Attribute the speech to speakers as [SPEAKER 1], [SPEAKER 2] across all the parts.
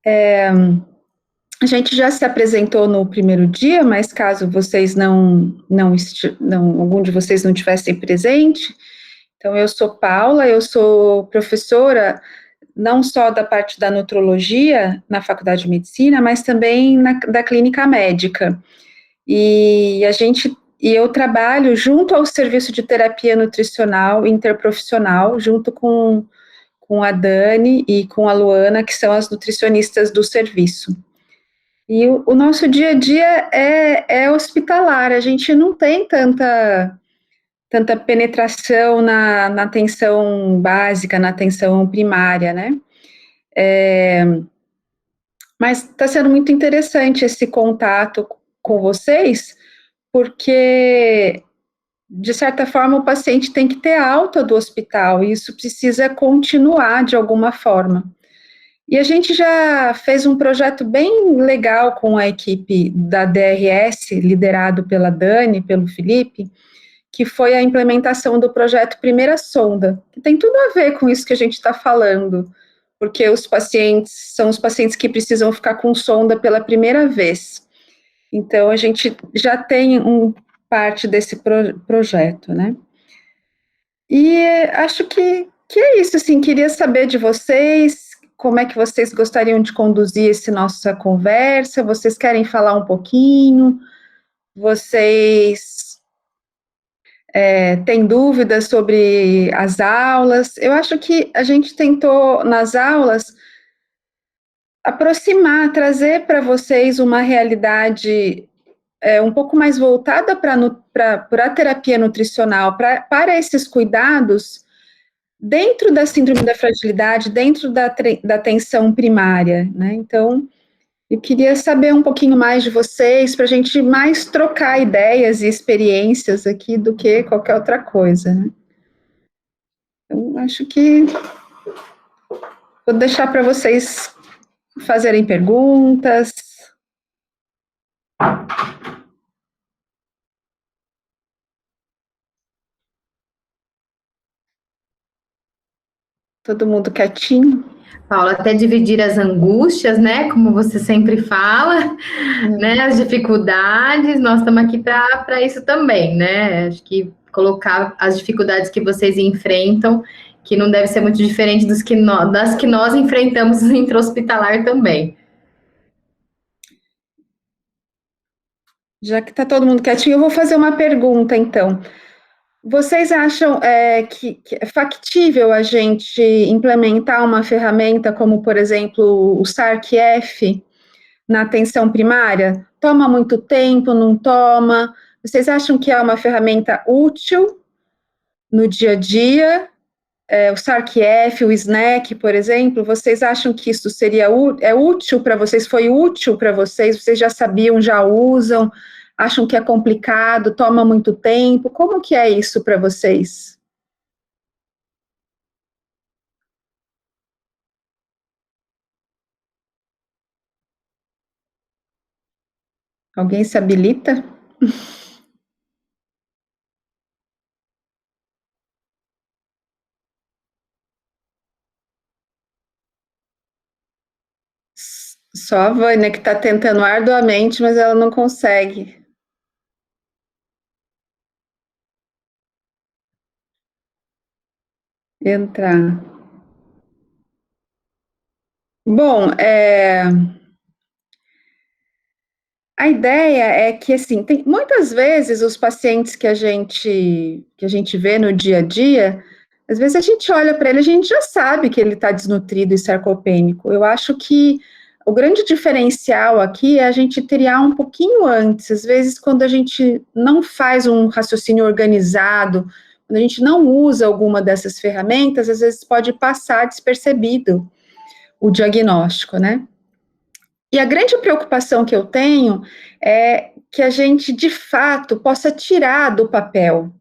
[SPEAKER 1] A gente já se apresentou no primeiro dia, mas caso vocês algum de vocês não tivessem presente, então eu sou Paula, eu sou professora não só da parte da nutrologia na Faculdade de Medicina, mas também da clínica médica. E eu trabalho junto ao serviço de terapia nutricional interprofissional, junto com a Dani e com a Luana, que são as nutricionistas do serviço. E o nosso dia a dia é hospitalar, a gente não tem tanta penetração na atenção básica, na atenção primária, né? Mas está sendo muito interessante esse contato com vocês, porque, de certa forma, o paciente tem que ter alta do hospital, e isso precisa continuar de alguma forma. E a gente já fez um projeto bem legal com a equipe da DRS, liderado pela Dani, pelo Felipe, que foi a implementação do projeto Primeira Sonda, que tem tudo a ver com isso que a gente está falando, porque os pacientes são os pacientes que precisam ficar com sonda pela primeira vez. Então, a gente já tem parte desse projeto, né? E acho que é isso, assim, queria saber de vocês, como é que vocês gostariam de conduzir essa nossa conversa, vocês querem falar um pouquinho, vocês têm dúvidas sobre as aulas? Eu acho que a gente tentou, nas aulas, aproximar, trazer para vocês uma realidade um pouco mais voltada para a terapia nutricional, para esses cuidados, dentro da síndrome da fragilidade, dentro da atenção primária, né? Então, eu queria saber um pouquinho mais de vocês, para a gente mais trocar ideias e experiências aqui do que qualquer outra coisa, né? Então, acho que vou deixar para vocês fazerem perguntas. Todo mundo quietinho.
[SPEAKER 2] Paula, até dividir as angústias, né? Como você sempre fala, né? As dificuldades, nós estamos aqui para isso também, né? Acho que colocar as dificuldades que vocês enfrentam, que não deve ser muito diferente das que nós enfrentamos no intra-hospitalar também.
[SPEAKER 1] Já que está todo mundo quietinho, eu vou fazer uma pergunta, então. Vocês acham que é factível a gente implementar uma ferramenta como, por exemplo, o SARC-F na atenção primária? Toma muito tempo, não toma? Vocês acham que é uma ferramenta útil no dia a dia? O SARC-F, o SNAC, por exemplo, vocês acham que isso seria útil para vocês? Foi útil para vocês? Vocês já sabiam, já usam? Acham que é complicado? Toma muito tempo? Como que é isso para vocês? Alguém se habilita? Só a Vânia que está tentando arduamente, mas ela não consegue entrar. Bom, a ideia é que, assim, tem muitas vezes os pacientes que a gente vê no dia a dia, às vezes a gente olha para ele, a gente já sabe que ele está desnutrido e sarcopênico. Eu acho que o grande diferencial aqui é a gente triar um pouquinho antes, às vezes quando a gente não faz um raciocínio organizado, quando a gente não usa alguma dessas ferramentas, às vezes pode passar despercebido o diagnóstico, né? E a grande preocupação que eu tenho é que a gente, de fato, possa tirar do papel,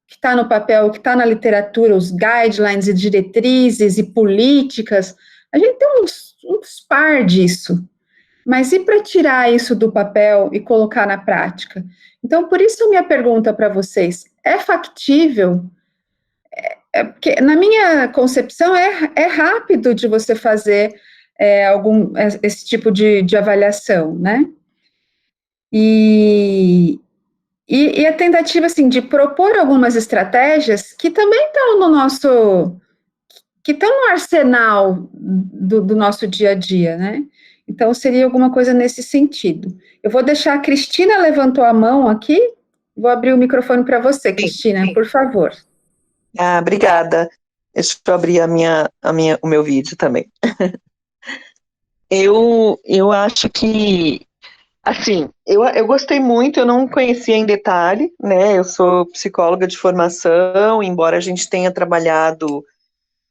[SPEAKER 1] que está no papel, que está na literatura, os guidelines e diretrizes e políticas, a gente tem uns par disso. Mas e para tirar isso do papel e colocar na prática? Então, por isso a minha pergunta para vocês, é factível? Porque na minha concepção é rápido de você fazer esse tipo de avaliação, né? E a tentativa, assim, de propor algumas estratégias que também estão que estão no arsenal do nosso dia a dia, né? Então, seria alguma coisa nesse sentido. Eu vou deixar a Cristina levantou a mão aqui, vou abrir o microfone para você, Cristina, por favor.
[SPEAKER 3] Ah, obrigada. Deixa eu abrir o meu vídeo também. Eu acho que, assim, eu gostei muito, eu não conhecia em detalhe, né? Eu sou psicóloga de formação, embora a gente tenha trabalhado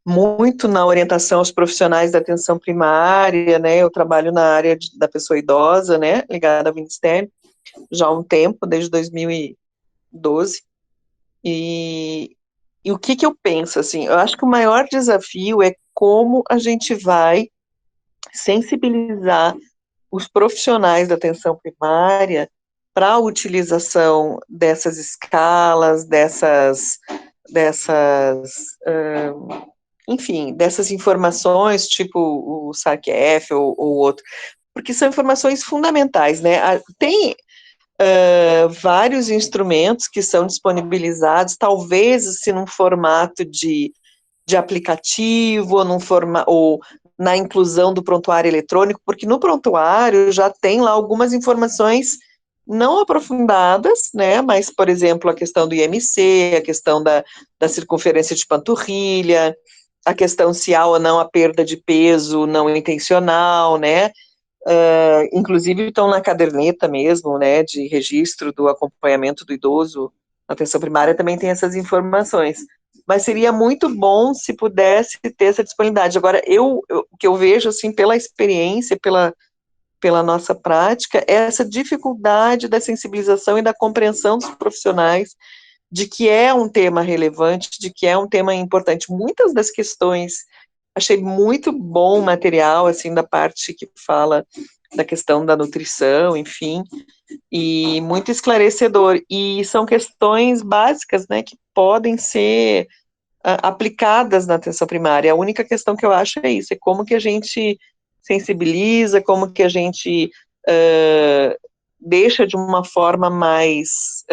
[SPEAKER 3] muito na orientação aos profissionais da atenção primária, né? Eu trabalho na área da pessoa idosa, né? Ligada ao Ministério, já há um tempo, desde 2012. E o que eu penso, assim, eu acho que o maior desafio é como a gente vai sensibilizar os profissionais da atenção primária para a utilização dessas escalas, enfim, dessas informações, tipo o SARC-F ou outro, porque são informações fundamentais, né? Tem vários instrumentos que são disponibilizados, talvez se num formato de aplicativo, ou na inclusão do prontuário eletrônico, porque no prontuário já tem lá algumas informações não aprofundadas, né, mas, por exemplo, a questão do IMC, a questão da circunferência de panturrilha, a questão se há ou não a perda de peso não intencional, né, inclusive estão na caderneta mesmo, né, de registro do acompanhamento do idoso na atenção primária, também tem essas informações. Mas seria muito bom se pudesse ter essa disponibilidade. Agora, o que eu vejo, assim, pela experiência, pela nossa prática, é essa dificuldade da sensibilização e da compreensão dos profissionais de que é um tema relevante, de que é um tema importante. Muitas das questões, achei muito bom o material, assim, da parte que fala da questão da nutrição, enfim, e muito esclarecedor. E são questões básicas, né, que podem ser aplicadas na atenção primária. A única questão que eu acho é isso, é como que a gente sensibiliza, como que a gente deixa de uma forma mais,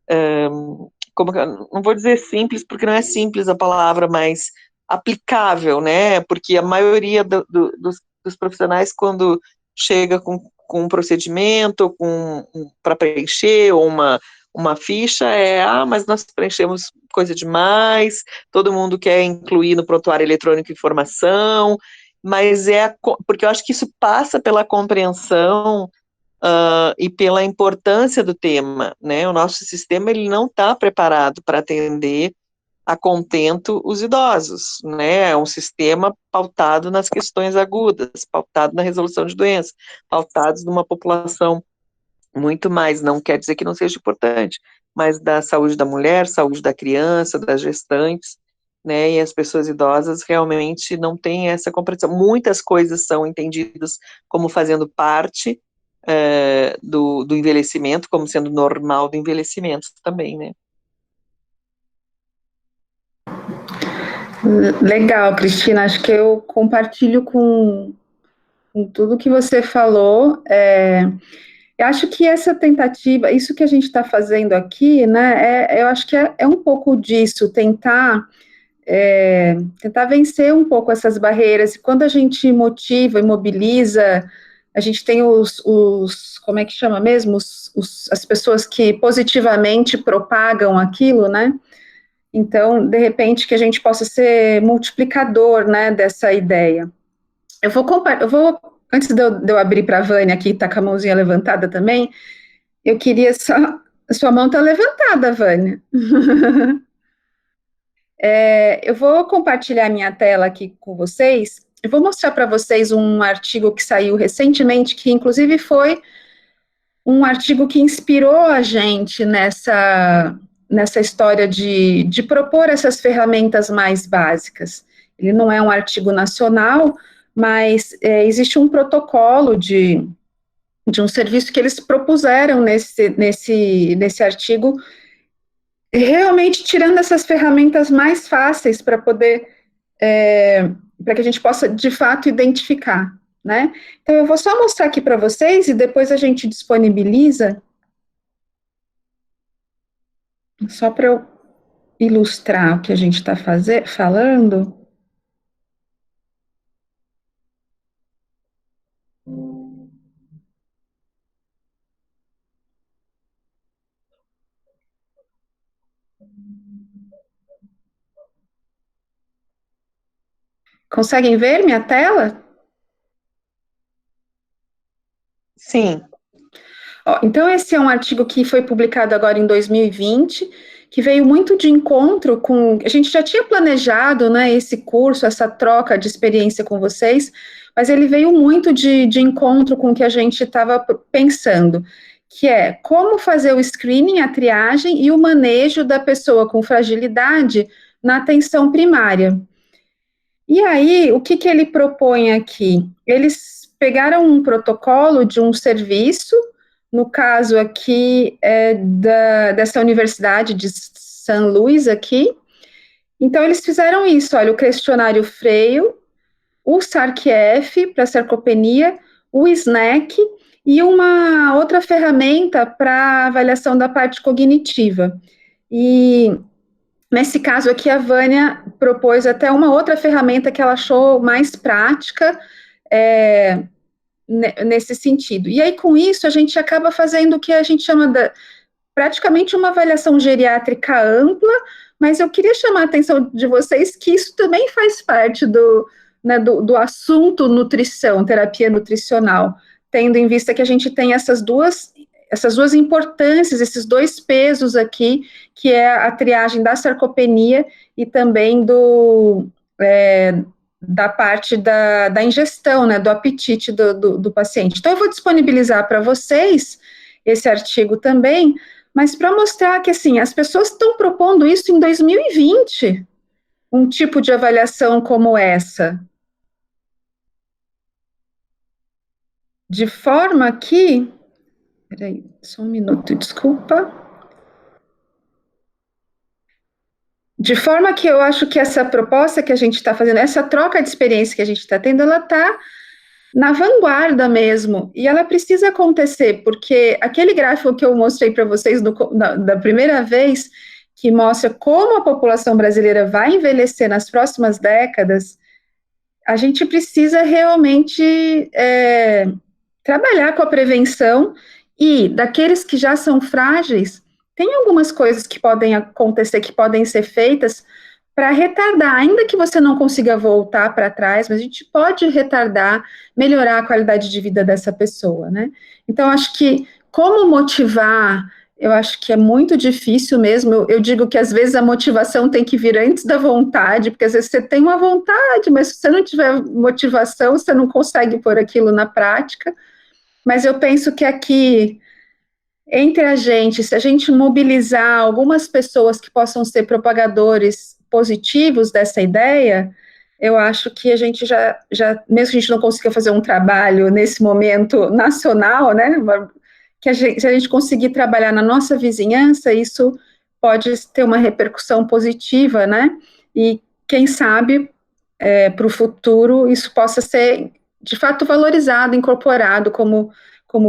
[SPEAKER 3] não vou dizer simples, porque não é simples a palavra, mas aplicável, né, porque a maioria dos profissionais, quando chega com um procedimento, para preencher, ou uma ficha, mas nós preenchemos coisa demais, todo mundo quer incluir no prontuário eletrônico informação, mas porque eu acho que isso passa pela compreensão e pela importância do tema, né? O nosso sistema, ele não está preparado para atender a contento os idosos, né? É um sistema pautado nas questões agudas, pautado na resolução de doenças, pautados numa população muito mais, não quer dizer que não seja importante, mas da saúde da mulher, saúde da criança, das gestantes, né, e as pessoas idosas realmente não têm essa compreensão. Muitas coisas são entendidas como fazendo parte do envelhecimento, como sendo normal do envelhecimento também, né.
[SPEAKER 1] Legal, Cristina, acho que eu compartilho com tudo que você falou. Eu acho que essa tentativa, isso que a gente está fazendo aqui, né, eu acho que é um pouco disso, tentar vencer um pouco essas barreiras. E quando a gente motiva e mobiliza, a gente tem como é que chama mesmo? As pessoas que positivamente propagam aquilo, né? Então, de repente, que a gente possa ser multiplicador, né, dessa ideia. Eu vou antes de eu abrir para a Vânia aqui, está com a mãozinha levantada também, eu queria só. A sua mão está levantada, Vânia. Eu vou compartilhar minha tela aqui com vocês. Eu vou mostrar para vocês um artigo que saiu recentemente, que inclusive foi um artigo que inspirou a gente nessa história de propor essas ferramentas mais básicas. Ele não é um artigo nacional, mas existe um protocolo de um serviço que eles propuseram nesse artigo, realmente tirando essas ferramentas mais fáceis para poder para que a gente possa, de fato, identificar, né? Então, eu vou só mostrar aqui para vocês e depois a gente disponibiliza, só para eu ilustrar o que a gente está falando. Conseguem ver minha tela?
[SPEAKER 3] Sim.
[SPEAKER 1] Ó, então, esse é um artigo que foi publicado agora em 2020, que veio muito de encontro com. A gente já tinha planejado, né, esse curso, essa troca de experiência com vocês, mas ele veio muito de encontro com o que a gente estava pensando, que é como fazer o screening, a triagem e o manejo da pessoa com fragilidade na atenção primária. E aí, o que ele propõe aqui? Eles pegaram um protocolo de um serviço, no caso aqui dessa Universidade de São Luís aqui. Então, eles fizeram isso, olha, o questionário Freio, o SARC-F para sarcopenia, o SNAC e uma outra ferramenta para avaliação da parte cognitiva. E nesse caso aqui, a Vânia propôs até uma outra ferramenta que ela achou mais prática nesse sentido. E aí, com isso, a gente acaba fazendo o que a gente chama de praticamente uma avaliação geriátrica ampla, mas eu queria chamar a atenção de vocês que isso também faz parte do assunto nutrição, terapia nutricional, tendo em vista que a gente tem essas duas importâncias, esses dois pesos aqui, que é a triagem da sarcopenia e também da parte da ingestão, né, do apetite do paciente. Então, eu vou disponibilizar para vocês esse artigo também, mas para mostrar que, assim, as pessoas estão propondo isso em 2020, um tipo de avaliação como essa. De forma que... Peraí, só um minuto, desculpa. De forma que eu acho que essa proposta que a gente está fazendo, essa troca de experiência que a gente está tendo, ela está na vanguarda mesmo, e ela precisa acontecer, porque aquele gráfico que eu mostrei para vocês da primeira vez, que mostra como a população brasileira vai envelhecer nas próximas décadas, a gente precisa realmente trabalhar com a prevenção, e daqueles que já são frágeis, tem algumas coisas que podem acontecer, que podem ser feitas para retardar, ainda que você não consiga voltar para trás, mas a gente pode retardar, melhorar a qualidade de vida dessa pessoa, né? Então, acho que como motivar, eu acho que é muito difícil mesmo. Eu digo que às vezes a motivação tem que vir antes da vontade, porque às vezes você tem uma vontade, mas se você não tiver motivação, você não consegue pôr aquilo na prática. Mas eu penso que aqui, entre a gente, se a gente mobilizar algumas pessoas que possam ser propagadores positivos dessa ideia, eu acho que a gente já mesmo que a gente não consiga fazer um trabalho nesse momento nacional, né, se a gente conseguir trabalhar na nossa vizinhança, isso pode ter uma repercussão positiva, né, e quem sabe para o futuro isso possa ser, de fato, valorizado, incorporado, como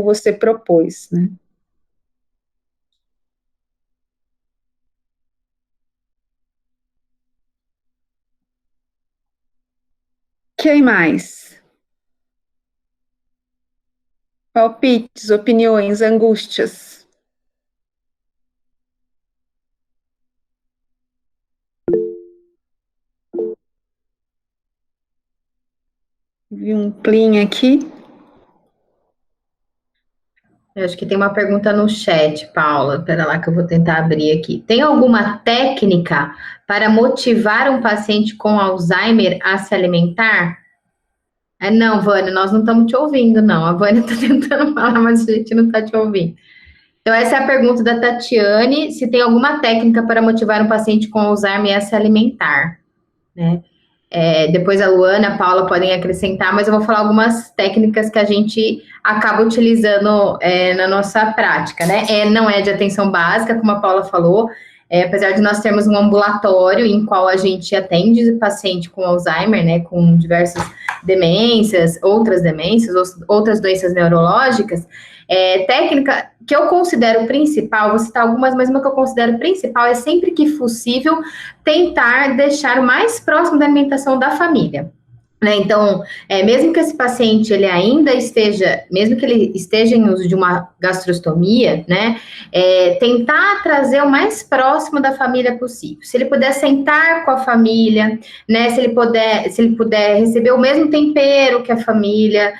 [SPEAKER 1] você propôs, né. Quem mais? Palpites, opiniões, angústias. Vi um plim aqui.
[SPEAKER 2] Eu acho que tem uma pergunta no chat, Paula. Espera lá que eu vou tentar abrir aqui. Tem alguma técnica para motivar um paciente com Alzheimer a se alimentar? Não, Vânia, nós não estamos te ouvindo, não. A Vânia está tentando falar, mas a gente não está te ouvindo. Então, essa é a pergunta da Tatiane, se tem alguma técnica para motivar um paciente com Alzheimer a se alimentar, né? Depois a Luana, a Paula podem acrescentar, mas eu vou falar algumas técnicas que a gente acaba utilizando na nossa prática, né? Não é de atenção básica, como a Paula falou, Apesar de nós termos um ambulatório em qual a gente atende paciente com Alzheimer, né, com diversas demências, outras doenças neurológicas, técnica que eu considero principal, vou citar algumas, mas uma que eu considero principal é sempre que possível tentar deixar o mais próximo da alimentação da família. Né? Então, mesmo que esse paciente ele ainda esteja, mesmo que ele esteja em uso de uma gastrostomia, né, tentar trazer o mais próximo da família possível. Se ele puder sentar com a família, né, se ele puder receber o mesmo tempero que a família,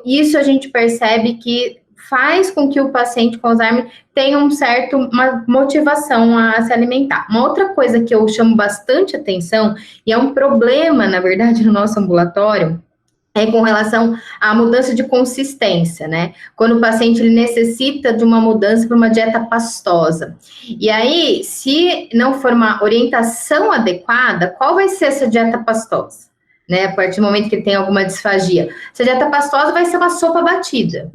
[SPEAKER 2] isso a gente percebe que faz com que o paciente com Alzheimer tenha uma motivação a se alimentar. Uma outra coisa que eu chamo bastante atenção, e é um problema, na verdade, no nosso ambulatório, é com relação à mudança de consistência, né? Quando o paciente ele necessita de uma mudança para uma dieta pastosa. E aí, se não for uma orientação adequada, qual vai ser essa dieta pastosa? Né? A partir do momento que ele tem alguma disfagia. Essa dieta pastosa vai ser uma sopa batida.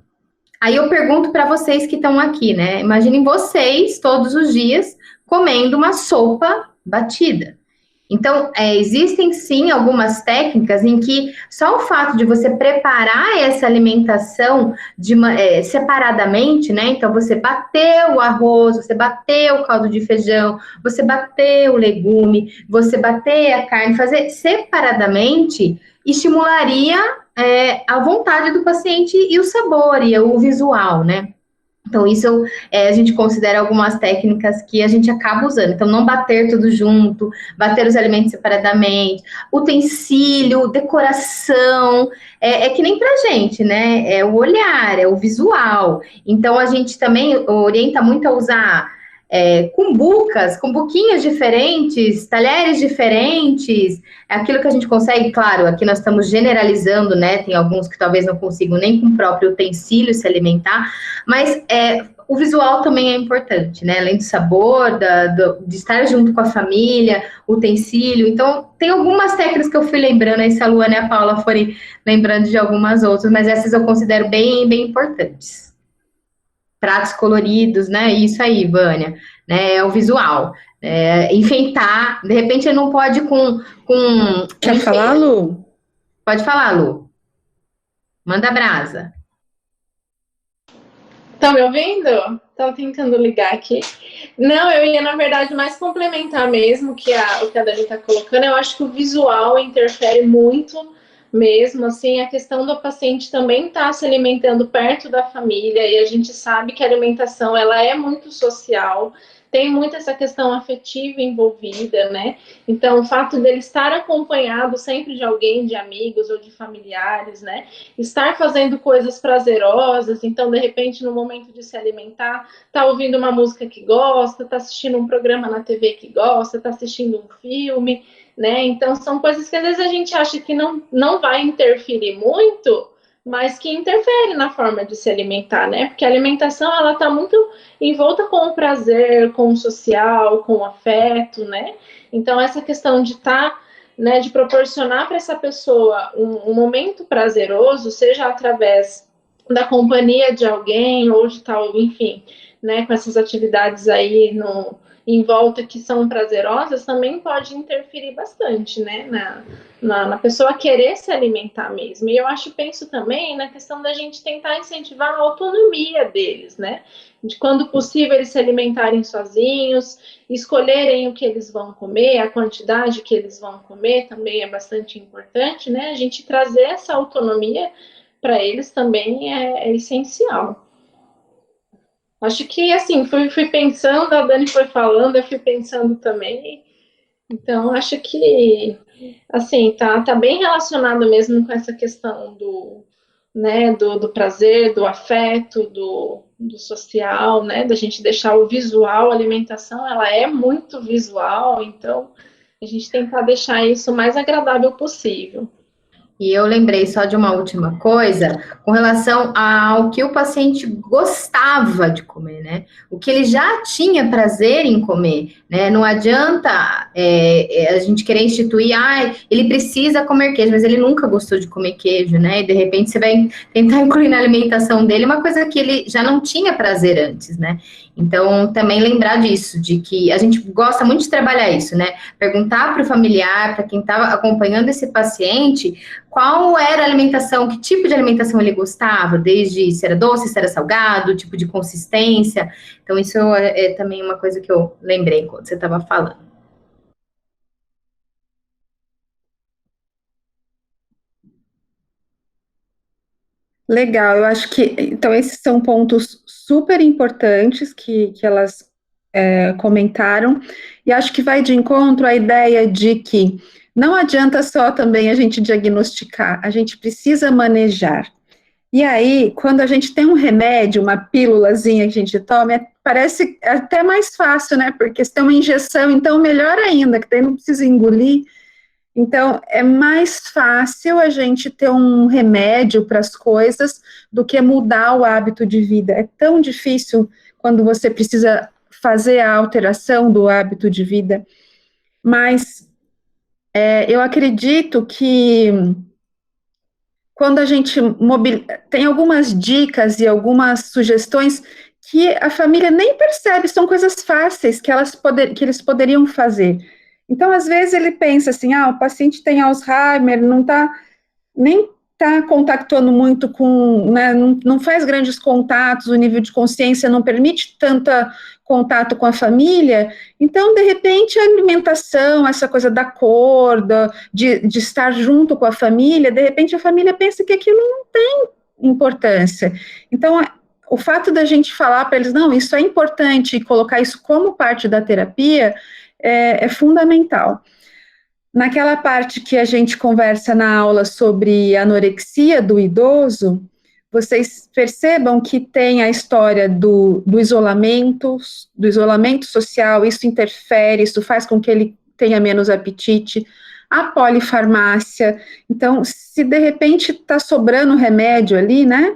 [SPEAKER 2] Aí eu pergunto para vocês que estão aqui, né? Imaginem vocês todos os dias comendo uma sopa batida. Então, existem sim algumas técnicas em que só o fato de você preparar essa alimentação separadamente, né? Então, você bateu o arroz, você bateu o caldo de feijão, você bateu o legume, você bater a carne, fazer separadamente, estimularia a vontade do paciente e o sabor e o visual, né? Então, isso a gente considera algumas técnicas que a gente acaba usando. Então, não bater tudo junto, bater os alimentos separadamente, utensílio, decoração, que nem pra gente, né? É o olhar, é o visual. Então, a gente também orienta muito a usar cumbuquinhas diferentes, talheres diferentes, aquilo que a gente consegue, claro, aqui nós estamos generalizando, né, tem alguns que talvez não consigam nem com o próprio utensílio se alimentar, mas o visual também é importante, né, além do sabor, de estar junto com a família, utensílio, então tem algumas técnicas que eu fui lembrando, aí se a Luana e a Paula forem lembrando de algumas outras, mas essas eu considero bem, bem importantes. Pratos coloridos, né? Isso aí, Vânia, né? É o visual. Enfeitar, de repente ele não pode com
[SPEAKER 1] Quer falar, Lu?
[SPEAKER 2] Pode falar, Lu. Manda brasa.
[SPEAKER 4] Estão me ouvindo? Estão tentando ligar aqui. Não, eu ia, na verdade, mais complementar mesmo o que a Dani está colocando. Eu acho que o visual interfere muito mesmo, assim, a questão do paciente também estar se alimentando perto da família, e a gente sabe que a alimentação, ela é muito social, tem muito essa questão afetiva envolvida, né? Então, o fato dele estar acompanhado sempre de alguém, de amigos ou de familiares, né? Estar fazendo coisas prazerosas, então, de repente, no momento de se alimentar, tá ouvindo uma música que gosta, tá assistindo um programa na TV que gosta, tá assistindo um filme, né? Então, são coisas que às vezes a gente acha que não vai interferir muito, mas que interfere na forma de se alimentar, né? Porque a alimentação, ela tá muito envolta com o prazer, com o social, com o afeto, né? Então, essa questão de estar, né, de proporcionar para essa pessoa um momento prazeroso, seja através da companhia de alguém ou de tal, enfim, né, com essas atividades aí em volta que são prazerosas, também pode interferir bastante, né, na pessoa querer se alimentar mesmo. E eu penso também na questão da gente tentar incentivar a autonomia deles, né, de quando possível eles se alimentarem sozinhos, escolherem o que eles vão comer, a quantidade que eles vão comer também é bastante importante, né, a gente trazer essa autonomia para eles também é essencial. Acho que, assim, fui pensando, a Dani foi falando, eu fui pensando também. Então, acho que, assim, tá bem relacionado mesmo com essa questão né, do prazer, do afeto, do social, né, da gente deixar o visual, a alimentação, ela é muito visual, então a gente tentar deixar isso o mais agradável possível.
[SPEAKER 2] E eu lembrei só de uma última coisa com relação ao que o paciente gostava de comer, né? O que ele já tinha prazer em comer, né? Não adianta a gente querer instituir, ele precisa comer queijo, mas ele nunca gostou de comer queijo, né? E de repente você vai tentar incluir na alimentação dele uma coisa que ele já não tinha prazer antes, né? Então, também lembrar disso, de que a gente gosta muito de trabalhar isso, né? Perguntar para o familiar, para quem estava acompanhando esse paciente, qual era a alimentação, que tipo de alimentação ele gostava, desde se era doce, se era salgado, tipo de consistência. Então, isso é também uma coisa que eu lembrei quando você estava falando.
[SPEAKER 1] Legal, eu acho que, então, esses são pontos super importantes que elas comentaram, e acho que vai de encontro à ideia de que não adianta só também a gente diagnosticar, a gente precisa manejar. E aí, quando a gente tem um remédio, uma pílulazinha que a gente toma, parece até mais fácil, né? Porque se tem uma injeção, então melhor ainda, que daí não precisa engolir. Então, é mais fácil a gente ter um remédio para as coisas do que mudar o hábito de vida. É tão difícil quando você precisa fazer a alteração do hábito de vida. Mas eu acredito que quando a gente tem algumas dicas e algumas sugestões que a família nem percebe, são coisas fáceis que eles poderiam fazer. Então, às vezes, ele pensa assim, o paciente tem Alzheimer, nem está contactando muito com, né, não faz grandes contatos, o nível de consciência não permite tanto contato com a família, então, de repente, a alimentação, essa coisa da cor, de estar junto com a família, de repente a família pensa que aquilo não tem importância. Então, o fato da gente falar para eles, não, isso é importante, e colocar isso como parte da terapia, é fundamental. Naquela parte que a gente conversa na aula sobre anorexia do idoso, vocês percebam que tem a história do isolamento social, isso interfere, isso faz com que ele tenha menos apetite, a polifarmácia. Então, se de repente está sobrando remédio ali, né?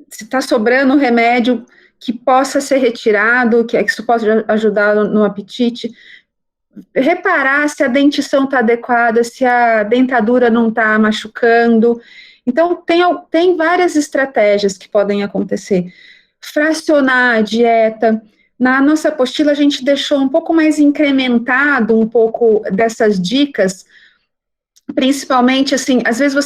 [SPEAKER 1] Se está sobrando remédio que possa ser retirado, que isso pode ajudar no apetite, reparar se a dentição está adequada, se a dentadura não está machucando. Então, tem várias estratégias que podem acontecer. Fracionar a dieta. Na nossa apostila, a gente deixou um pouco mais incrementado um pouco dessas dicas, principalmente, assim, às vezes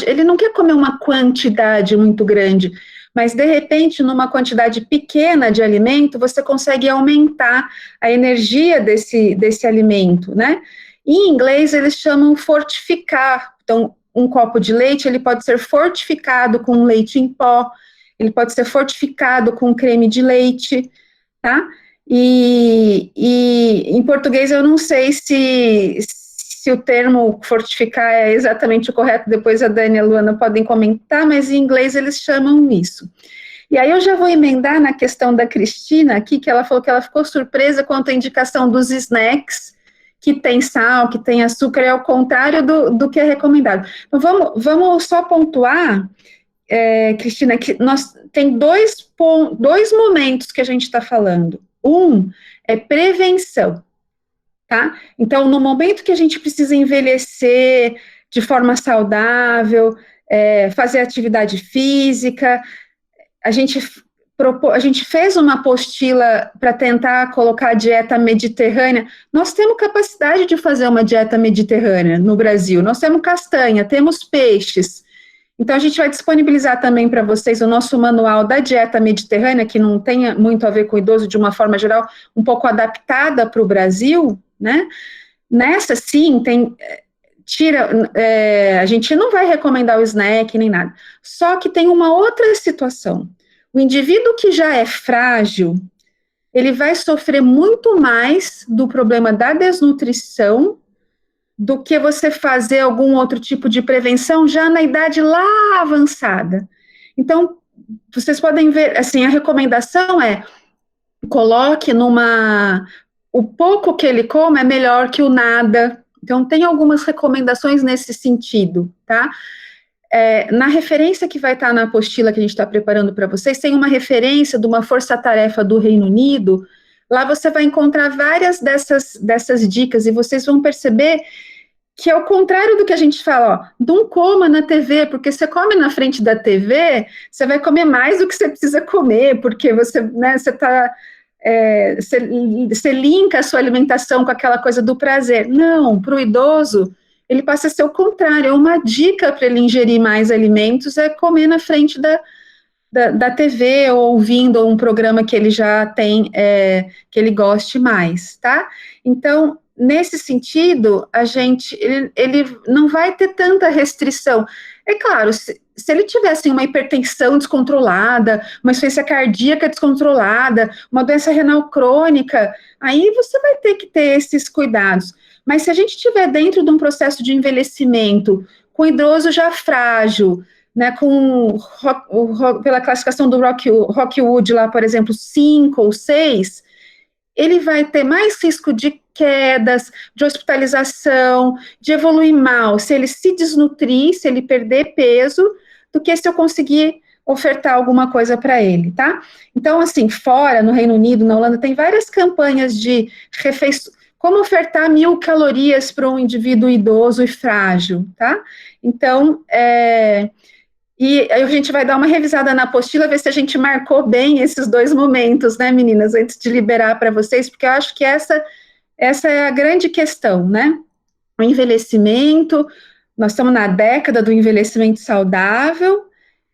[SPEAKER 1] ele não quer comer uma quantidade muito grande, mas, de repente, numa quantidade pequena de alimento, você consegue aumentar a energia desse alimento, né? Em inglês, eles chamam fortificar. Então, um copo de leite, ele pode ser fortificado com leite em pó, ele pode ser fortificado com creme de leite, tá? E em português, eu não sei se o termo fortificar é exatamente o correto, depois a Dani e a Luana podem comentar, mas em inglês eles chamam isso. E aí eu já vou emendar na questão da Cristina aqui, que ela falou que ela ficou surpresa quanto à indicação dos snacks, que tem sal, que tem açúcar, é ao contrário do que é recomendado. Então vamos só pontuar, Cristina, que tem dois momentos que a gente está falando. Um é prevenção. Tá? Então, no momento que a gente precisa envelhecer de forma saudável, fazer atividade física, a gente fez uma apostila para tentar colocar a dieta mediterrânea. Nós temos capacidade de fazer uma dieta mediterrânea no Brasil. Nós temos castanha, temos peixes. Então, a gente vai disponibilizar também para vocês o nosso manual da dieta mediterrânea, que não tem muito a ver com o idoso de uma forma geral, um pouco adaptada para o Brasil, né? Nessa, sim, a gente não vai recomendar o snack nem nada. Só que tem uma outra situação. O indivíduo que já é frágil, ele vai sofrer muito mais do problema da desnutrição do que você fazer algum outro tipo de prevenção já na idade lá avançada. Então, vocês podem ver, assim, a recomendação é coloque o pouco que ele come é melhor que o nada. Então, tem algumas recomendações nesse sentido, tá? Na referência que vai estar na apostila que a gente está preparando para vocês, tem uma referência de uma força-tarefa do Reino Unido. Lá você vai encontrar várias dessas dicas e vocês vão perceber que é o contrário do que a gente fala, ó, não coma na TV, porque você come na frente da TV, você vai comer mais do que você precisa comer, porque você, né, você linka a sua alimentação com aquela coisa do prazer. Não, para o idoso, ele passa a ser o contrário, uma dica para ele ingerir mais alimentos é comer na frente da TV, ou ouvindo um programa que ele já tem, que ele goste mais, tá? Então, nesse sentido, ele não vai ter tanta restrição. É claro, se ele tivesse uma hipertensão descontrolada, uma insuficiência cardíaca descontrolada, uma doença renal crônica, aí você vai ter que ter esses cuidados. Mas se a gente estiver dentro de um processo de envelhecimento, com idoso já frágil, né, pela classificação do Rockwood lá, por exemplo, 5 ou 6, ele vai ter mais risco de quedas, de hospitalização, de evoluir mal, se ele se desnutrir, se ele perder peso, do que se eu conseguir ofertar alguma coisa para ele, tá? Então, assim, fora, no Reino Unido, na Holanda, tem várias campanhas de refeições, como ofertar 1.000 calorias para um indivíduo idoso e frágil, tá? Então, e aí a gente vai dar uma revisada na apostila, ver se a gente marcou bem esses 2 momentos, né, meninas, antes de liberar para vocês, porque eu acho que essa é a grande questão, né? O envelhecimento, nós estamos na década do envelhecimento saudável,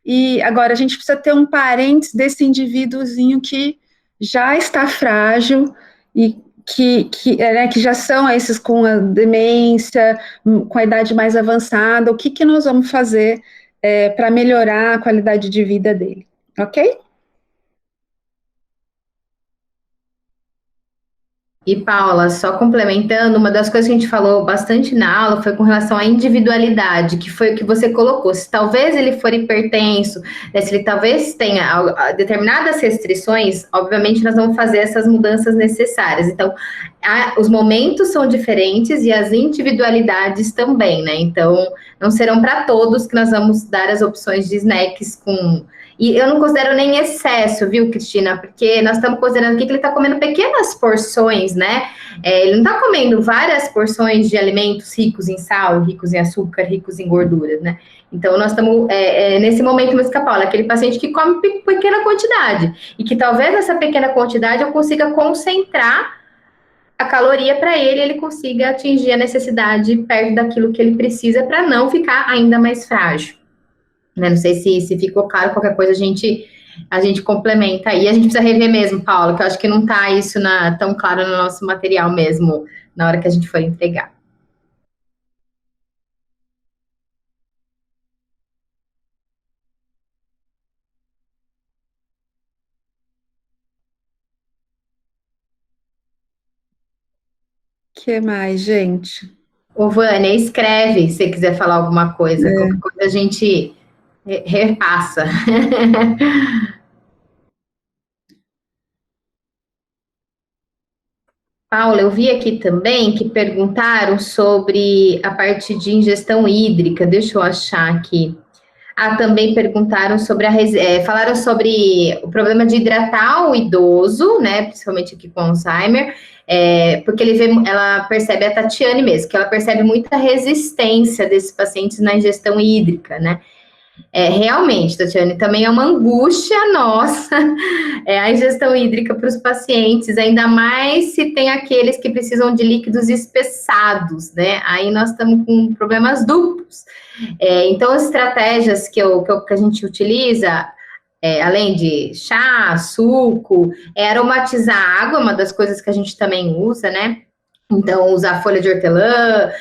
[SPEAKER 1] e agora a gente precisa ter um parênteses desse indivíduozinho que já está frágil, e que já são esses com a demência, com a idade mais avançada. O que nós vamos fazer para melhorar a qualidade de vida dele, ok?
[SPEAKER 2] E, Paula, só complementando, uma das coisas que a gente falou bastante na aula foi com relação à individualidade, que foi o que você colocou. Se talvez ele for hipertenso, né, se ele talvez tenha determinadas restrições, obviamente nós vamos fazer essas mudanças necessárias. Então, os momentos são diferentes e as individualidades também, né? Então, não serão para todos que nós vamos dar as opções de snacks com... E eu não considero nem excesso, viu, Cristina? Porque nós estamos considerando aqui que ele está comendo pequenas porções, né? Ele não está comendo várias porções de alimentos ricos em sal, ricos em açúcar, ricos em gorduras, né? Então, nós estamos nesse momento, mas Paula, aquele paciente que come pequena quantidade. E que talvez nessa pequena quantidade eu consiga concentrar a caloria para ele consiga atingir a necessidade perto daquilo que ele precisa para não ficar ainda mais frágil. Não sei se ficou claro, qualquer coisa a gente complementa aí. A gente precisa rever mesmo, Paulo, que eu acho que não está isso tão claro no nosso material mesmo, na hora que a gente for entregar.
[SPEAKER 1] O que mais, gente?
[SPEAKER 2] Ô, Vânia, escreve se você quiser falar alguma coisa. Qualquer coisa a gente repassa. Paula, eu vi aqui também que perguntaram sobre a parte de ingestão hídrica. Deixa eu achar aqui. Também perguntaram sobre falaram sobre o problema de hidratar o idoso, né? Principalmente aqui com Alzheimer, porque ela percebe, a Tatiane mesmo, que ela percebe muita resistência desses pacientes na ingestão hídrica, né? Realmente, Tatiane, também é uma angústia nossa a ingestão hídrica para os pacientes, ainda mais se tem aqueles que precisam de líquidos espessados, né? Aí nós estamos com problemas duplos. Então, as estratégias que a gente utiliza, além de chá, suco, aromatizar a água, uma das coisas que a gente também usa, né? Então, usar folha de hortelã,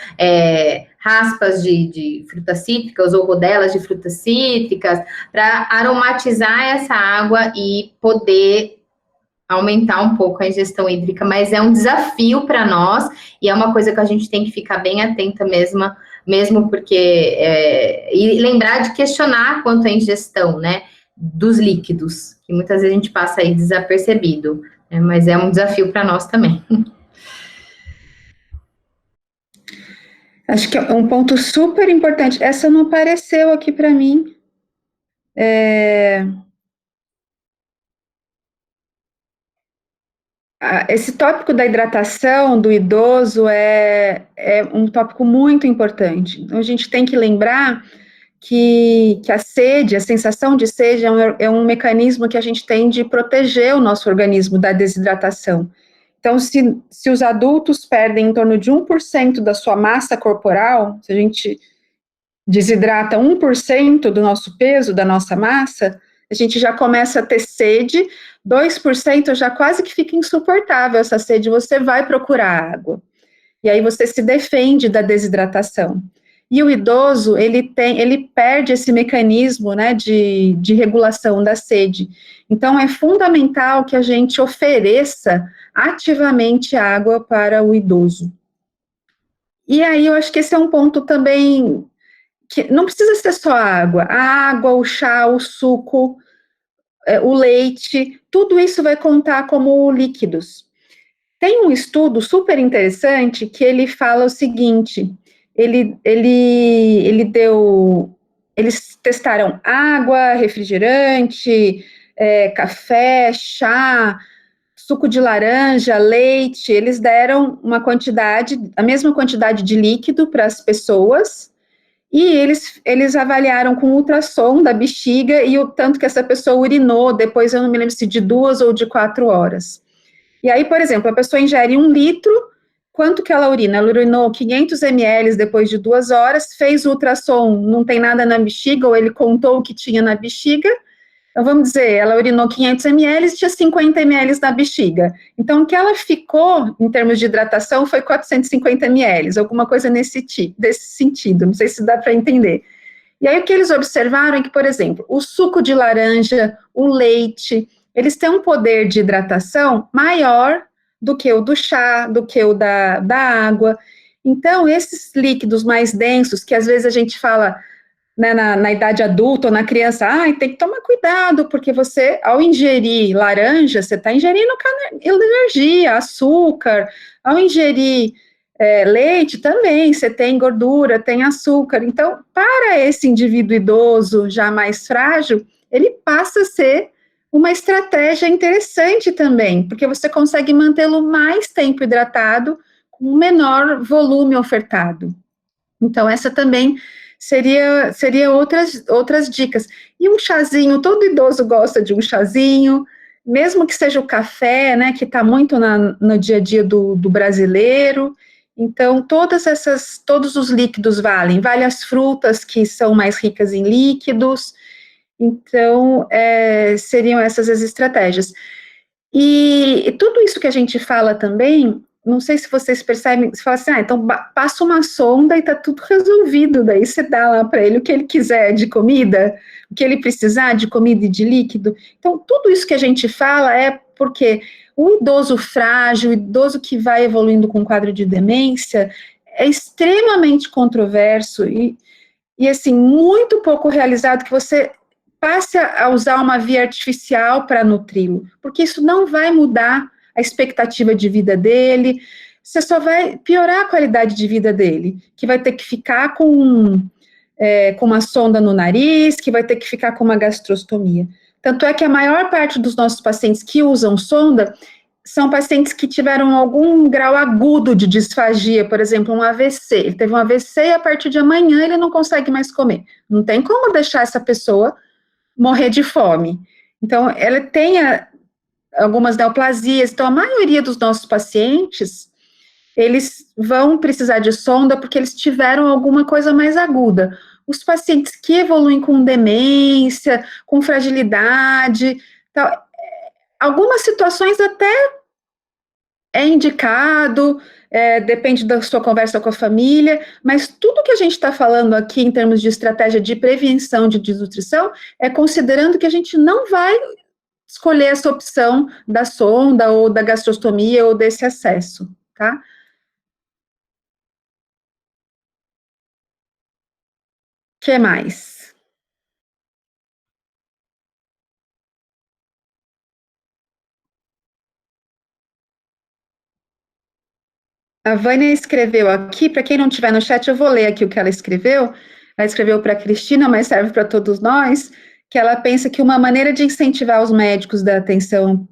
[SPEAKER 2] raspas de frutas cítricas ou rodelas de frutas cítricas, para aromatizar essa água e poder aumentar um pouco a ingestão hídrica, mas é um desafio para nós, e é uma coisa que a gente tem que ficar bem atenta mesmo porque, e lembrar de questionar quanto à ingestão, né, dos líquidos, que muitas vezes a gente passa aí desapercebido, mas é um desafio para nós também.
[SPEAKER 1] Acho que é um ponto super importante. Essa não apareceu aqui para mim. Esse tópico da hidratação do idoso é um tópico muito importante. Então, a gente tem que lembrar que a sede, a sensação de sede, é um mecanismo que a gente tem de proteger o nosso organismo da desidratação. Então, se os adultos perdem em torno de 1% da sua massa corporal, se a gente desidrata 1% do nosso peso, da nossa massa, a gente já começa a ter sede, 2% já quase que fica insuportável essa sede, você vai procurar água. E aí você se defende da desidratação. E o idoso, ele perde esse mecanismo, né, de regulação da sede. Então, é fundamental que a gente ofereça ativamente água para o idoso. E aí, eu acho que esse é um ponto também que não precisa ser só a água, o chá, o suco, o leite, tudo isso vai contar como líquidos. Tem um estudo super interessante que ele fala o seguinte: eles testaram água, refrigerante, café, chá, suco de laranja, leite. Eles deram a mesma quantidade de líquido para as pessoas. E eles avaliaram com ultrassom da bexiga e o tanto que essa pessoa urinou, depois eu não me lembro se de 2 ou de 4 horas. E aí, por exemplo, a pessoa ingere 1 litro, quanto que ela urina? Ela urinou 500 ml depois de 2 horas, fez o ultrassom, não tem nada na bexiga, ou ele contou o que tinha na bexiga. Então, vamos dizer, ela urinou 500 ml e tinha 50 ml na bexiga. Então, o que ela ficou, em termos de hidratação, foi 450 ml, alguma coisa desse sentido, não sei se dá para entender. E aí, o que eles observaram é que, por exemplo, o suco de laranja, o leite, eles têm um poder de hidratação maior do que o do chá, do que o da água. Então, esses líquidos mais densos, que às vezes a gente fala, né, na idade adulta ou na criança, tem que tomar cuidado, porque você, ao ingerir laranja, você está ingerindo energia, açúcar, ao ingerir leite também, você tem gordura, tem açúcar. Então, para esse indivíduo idoso já mais frágil, ele passa a ser uma estratégia interessante também, porque você consegue mantê-lo mais tempo hidratado, com menor volume ofertado. Então, essa também seria outras dicas. E um chazinho, todo idoso gosta de um chazinho, mesmo que seja o café, né, que está muito no dia a dia do brasileiro. Então, todos os líquidos valem. Vale as frutas, que são mais ricas em líquidos. Então, seriam essas as estratégias. E tudo isso que a gente fala também, não sei se vocês percebem, você fala assim, então passa uma sonda e está tudo resolvido, daí você dá lá para ele o que ele quiser de comida, o que ele precisar de comida e de líquido. Então, tudo isso que a gente fala é porque o idoso frágil, o idoso que vai evoluindo com quadro de demência, é extremamente controverso e assim, muito pouco realizado que você passe a usar uma via artificial para nutri-lo, porque isso não vai mudar a expectativa de vida dele, você só vai piorar a qualidade de vida dele, que vai ter que ficar com uma sonda no nariz, que vai ter que ficar com uma gastrostomia. Tanto é que a maior parte dos nossos pacientes que usam sonda são pacientes que tiveram algum grau agudo de disfagia, por exemplo, um AVC. Ele teve um AVC e a partir de amanhã ele não consegue mais comer. Não tem como deixar essa pessoa morrer de fome. Então, ela tem algumas neoplasias. Então, a maioria dos nossos pacientes, eles vão precisar de sonda porque eles tiveram alguma coisa mais aguda. Os pacientes que evoluem com demência, com fragilidade, tal, algumas situações até é indicado, depende da sua conversa com a família, mas tudo que a gente está falando aqui em termos de estratégia de prevenção de desnutrição é considerando que a gente não vai escolher essa opção da sonda ou da gastrostomia ou desse acesso, tá? Que mais? A Vânia escreveu aqui, para quem não estiver no chat, eu vou ler aqui o que ela escreveu. Ela escreveu para a Cristina, mas serve para todos nós, que ela pensa que uma maneira de incentivar os médicos da atenção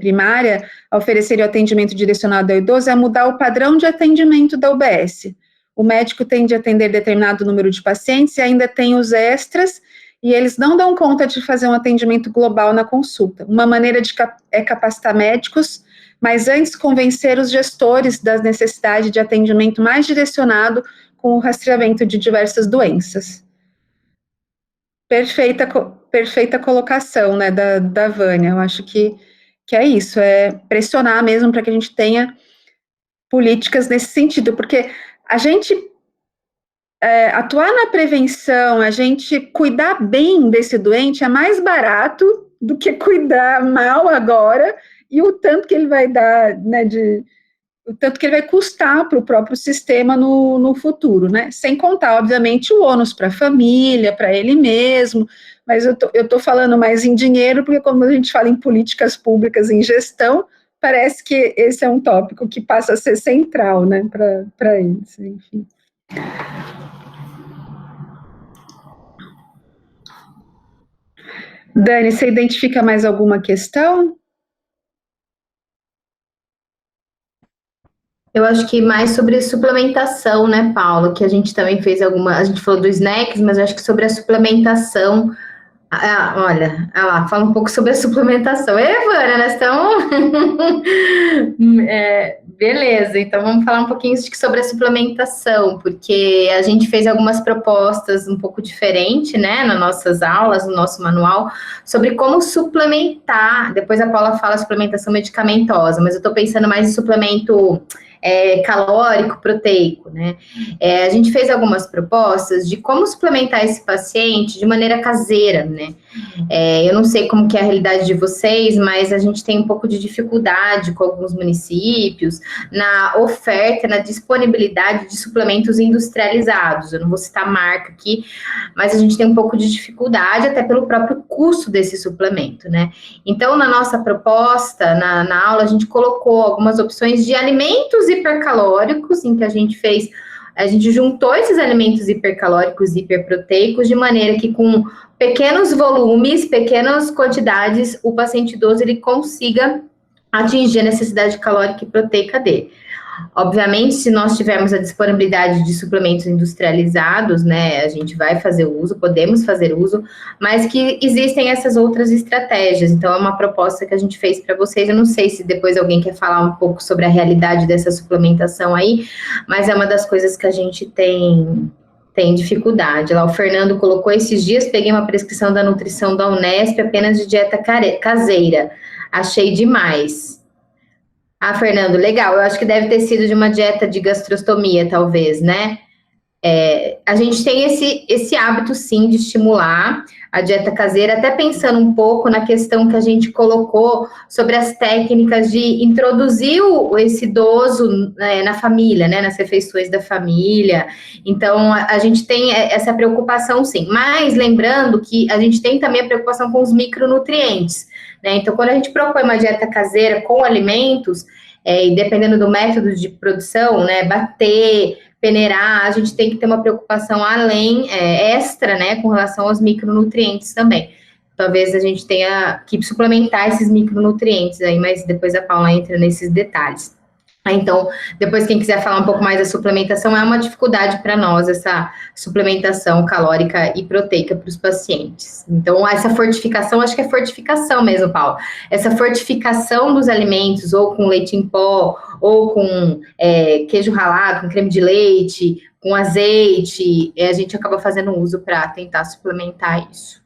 [SPEAKER 1] primária a oferecerem o atendimento direcionado ao idoso é mudar o padrão de atendimento da UBS. O médico tem de atender determinado número de pacientes e ainda tem os extras, e eles não dão conta de fazer um atendimento global na consulta. Uma maneira é capacitar médicos, mas antes convencer os gestores da necessidade de atendimento mais direcionado com o rastreamento de diversas doenças. Perfeita colocação, né, da Vânia. Eu acho que é isso, é pressionar mesmo para que a gente tenha políticas nesse sentido, porque a gente atuar na prevenção, a gente cuidar bem desse doente é mais barato do que cuidar mal agora, e o tanto que ele vai dar, né, o tanto que ele vai custar para o próprio sistema no futuro, né? Sem contar, obviamente, o ônus para a família, para ele mesmo, mas eu tô falando mais em dinheiro, porque quando a gente fala em políticas públicas, em gestão, parece que esse é um tópico que passa a ser central, né, para eles, enfim. Dani, você identifica mais alguma questão?
[SPEAKER 2] Eu acho que mais sobre suplementação, né, Paulo? Que a gente também fez a gente falou do snacks, mas eu acho que sobre a suplementação. Olha lá, fala um pouco sobre a suplementação. Vânia, nós estamos. Beleza, então vamos falar um pouquinho sobre a suplementação, porque a gente fez algumas propostas um pouco diferentes, né, nas nossas aulas, no nosso manual, sobre como suplementar. Depois a Paula fala suplementação medicamentosa, mas eu estou pensando mais em suplemento calórico, proteico, né? A gente fez algumas propostas de como suplementar esse paciente de maneira caseira, né? Eu não sei como que é a realidade de vocês, mas a gente tem um pouco de dificuldade com alguns municípios na oferta, na disponibilidade de suplementos industrializados. Eu não vou citar marca aqui, mas a gente tem um pouco de dificuldade até pelo próprio custo desse suplemento, né? Então, na nossa proposta, na aula, a gente colocou algumas opções de alimentos hipercalóricos, em que a gente juntou esses alimentos hipercalóricos e hiperproteicos de maneira que com pequenos volumes, pequenas quantidades, o paciente idoso ele consiga atingir a necessidade calórica e proteica dele. Obviamente, se nós tivermos a disponibilidade de suplementos industrializados, né, a gente vai fazer uso, podemos fazer uso, mas que existem essas outras estratégias. Então, é uma proposta que a gente fez para vocês. Eu não sei se depois alguém quer falar um pouco sobre a realidade dessa suplementação aí, mas é uma das coisas que a gente tem dificuldade. Lá o Fernando colocou esses dias, peguei uma prescrição da nutrição da Unesp apenas de dieta caseira. Achei demais. Fernando, legal. Eu acho que deve ter sido de uma dieta de gastrostomia, talvez, né? A gente tem esse hábito, sim, de estimular a dieta caseira, até pensando um pouco na questão que a gente colocou sobre as técnicas de introduzir esse idoso na família, né, nas refeições da família. Então, a gente tem essa preocupação, sim. Mas, lembrando que a gente tem também a preocupação com os micronutrientes, né? Então, quando a gente propõe uma dieta caseira com alimentos, e dependendo do método de produção, né, bater, peneirar, a gente tem que ter uma preocupação extra, né, com relação aos micronutrientes também. Talvez a gente tenha que suplementar esses micronutrientes aí, mas depois a Paula entra nesses detalhes. Então, depois quem quiser falar um pouco mais da suplementação, é uma dificuldade para nós essa suplementação calórica e proteica para os pacientes. Então, essa fortificação, acho que é fortificação mesmo, Paulo. Essa fortificação dos alimentos, ou com leite em pó, ou com queijo ralado, com creme de leite, com azeite, a gente acaba fazendo uso para tentar suplementar isso.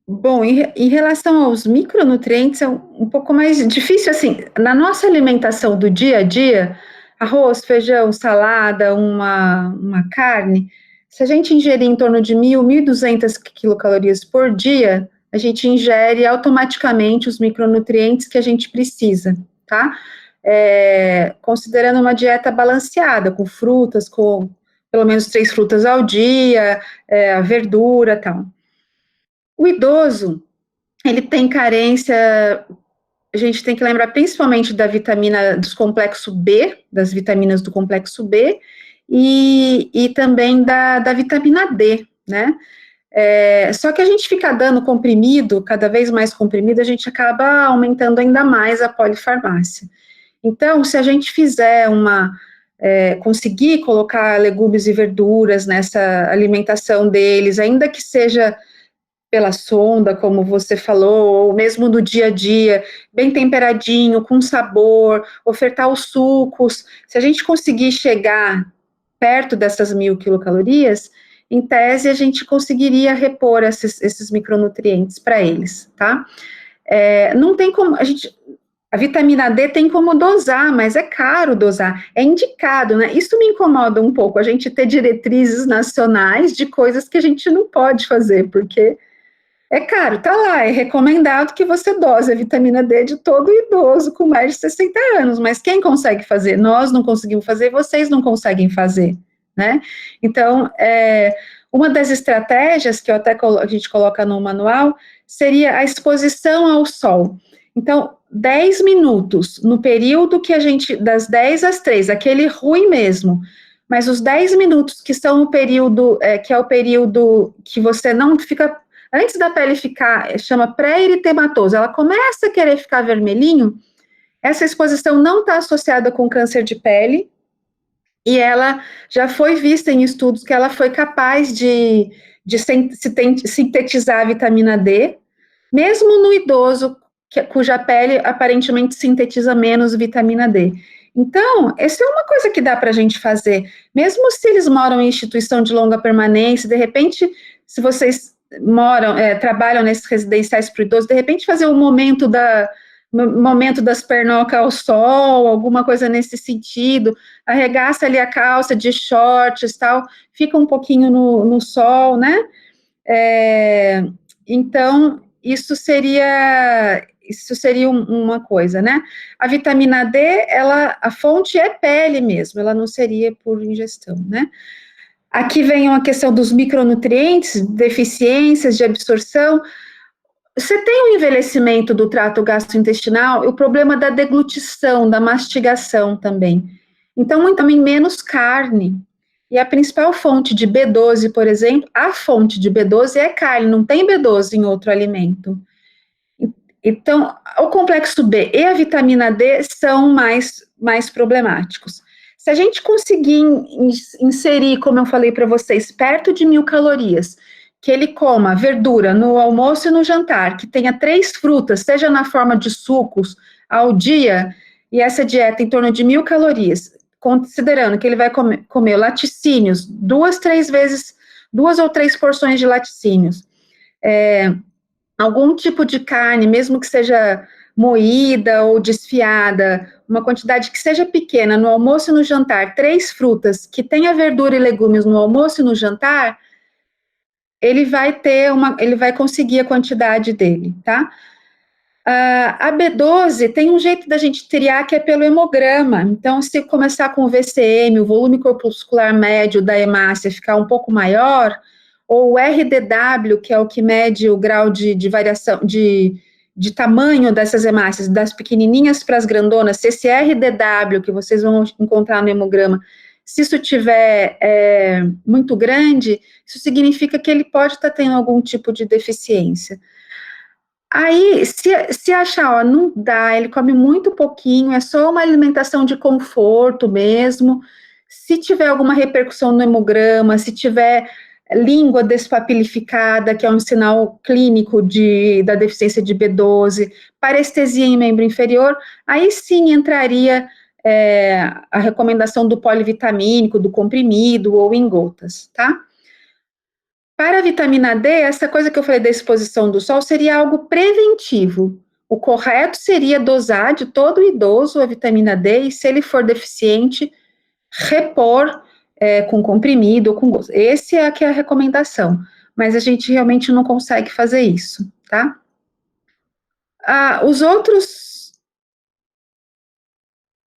[SPEAKER 1] Bom, em relação aos micronutrientes, é um pouco mais difícil, assim, na nossa alimentação do dia a dia, arroz, feijão, salada, uma carne, se a gente ingerir em torno de 1.200 quilocalorias por dia, a gente ingere automaticamente os micronutrientes que a gente precisa, tá? Considerando uma dieta balanceada, com frutas, com pelo menos 3 frutas ao dia, a verdura, tal. O idoso, ele tem carência, a gente tem que lembrar principalmente da vitamina dos complexo B, das vitaminas do complexo B, e também da vitamina D, né? Só que a gente fica dando comprimido, cada vez mais comprimido, a gente acaba aumentando ainda mais a polifarmácia. Então, se a gente fizer conseguir colocar legumes e verduras nessa alimentação deles, ainda que seja pela sonda, como você falou, ou mesmo no dia a dia, bem temperadinho, com sabor, ofertar os sucos, se a gente conseguir chegar perto dessas 1.000 quilocalorias, em tese a gente conseguiria repor esses micronutrientes para eles, tá? Não tem como, a vitamina D tem como dosar, mas é caro dosar, é indicado, né? Isso me incomoda um pouco, a gente ter diretrizes nacionais de coisas que a gente não pode fazer, porque é caro, tá lá, é recomendado que você dose a vitamina D de todo idoso com mais de 60 anos, mas quem consegue fazer? Nós não conseguimos fazer, vocês não conseguem fazer, né? Então, uma das estratégias que a gente coloca no manual seria a exposição ao sol. Então, 10 minutos no período que das 10 às 3, aquele ruim mesmo, mas os 10 minutos que são o período, que é o período que você não fica, antes da pele ficar, chama pré-eritematoso, ela começa a querer ficar vermelhinho, essa exposição não está associada com câncer de pele, e ela já foi vista em estudos que ela foi capaz de sintetizar a vitamina D, mesmo no idoso, cuja pele aparentemente sintetiza menos vitamina D. Então, essa é uma coisa que dá para a gente fazer, mesmo se eles moram em instituição de longa permanência, de repente, se vocês trabalham nesses residenciais para idosos, de repente fazer um momento das pernocas ao sol, alguma coisa nesse sentido, arregaça ali a calça de shorts, tal, fica um pouquinho no sol, né? Então, isso seria uma coisa, né? A vitamina D, a fonte é pele mesmo, ela não seria por ingestão, né? Aqui vem uma questão dos micronutrientes, deficiências de absorção. Você tem o envelhecimento do trato gastrointestinal e o problema da deglutição, da mastigação também. Então, também menos carne. E a principal fonte de B12, por exemplo, a fonte de B12 é carne, não tem B12 em outro alimento. Então, o complexo B e a vitamina D são mais problemáticos. Se a gente conseguir inserir, como eu falei para vocês, perto de 1.000 calorias, que ele coma verdura no almoço e no jantar, que tenha 3 frutas, seja na forma de sucos, ao dia, e essa dieta em torno de 1.000 calorias, considerando que ele vai comer laticínios, 2 ou 3 porções de laticínios, algum tipo de carne, mesmo que seja moída ou desfiada, uma quantidade que seja pequena no almoço e no jantar, 3 frutas, que tenha verdura e legumes no almoço e no jantar, ele vai conseguir a quantidade dele, tá? A B12 tem um jeito da gente triar que é pelo hemograma. Então, se começar com o VCM, o volume corpuscular médio da hemácia, ficar um pouco maior, ou o RDW, que é o que mede o grau de variação, de tamanho dessas hemácias, das pequenininhas para as grandonas, se esse RDW, que vocês vão encontrar no hemograma, se isso tiver muito grande, isso significa que ele pode estar tendo algum tipo de deficiência. Aí, se achar, não dá, ele come muito pouquinho, é só uma alimentação de conforto mesmo, se tiver alguma repercussão no hemograma, se tiver língua despapilificada, que é um sinal clínico da deficiência de B12, parestesia em membro inferior, aí sim entraria a recomendação do polivitamínico, do comprimido ou em gotas, tá? Para a vitamina D, essa coisa que eu falei da exposição do sol seria algo preventivo. O correto seria dosar de todo idoso a vitamina D e, se ele for deficiente, repor com comprimido ou com gosto. Esse é a recomendação, mas a gente realmente não consegue fazer isso, tá? Os outros...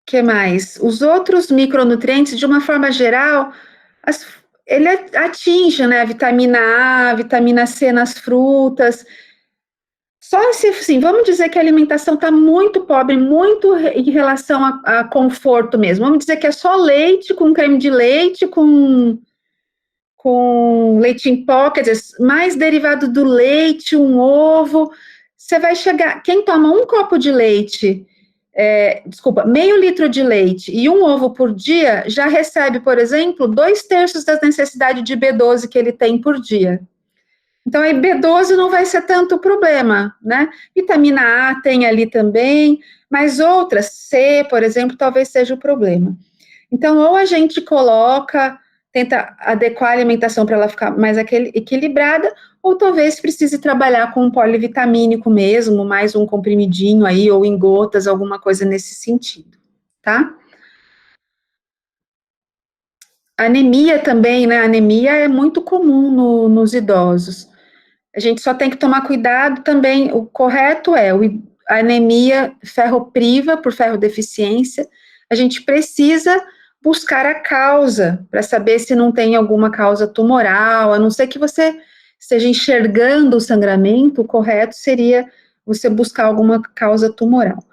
[SPEAKER 1] que mais? Os outros micronutrientes, de uma forma geral, ele atinge, né, a vitamina A, a vitamina C nas frutas. Só se, assim, vamos dizer que a alimentação está muito pobre, muito em relação a conforto mesmo. Vamos dizer que é só leite com creme de leite, com leite em pó, quer dizer, mais derivado do leite, um ovo. Você vai chegar, quem toma um copo de leite, meio litro de leite e um ovo por dia, já recebe, por exemplo, 2/3 da necessidade de B12 que ele tem por dia. Então, aí B12 não vai ser tanto problema, né? Vitamina A tem ali também, mas outras, C, por exemplo, talvez seja o problema. Então, ou a gente tenta adequar a alimentação para ela ficar mais equilibrada, ou talvez precise trabalhar com um polivitamínico mesmo, mais um comprimidinho aí, ou em gotas, alguma coisa nesse sentido, tá? Anemia também, né? Anemia é muito comum nos idosos. A gente só tem que tomar cuidado também, o correto é a anemia ferropriva, por ferrodeficiência, a gente precisa buscar a causa, para saber se não tem alguma causa tumoral, a não ser que você esteja enxergando o sangramento, o correto seria você buscar alguma causa tumoral.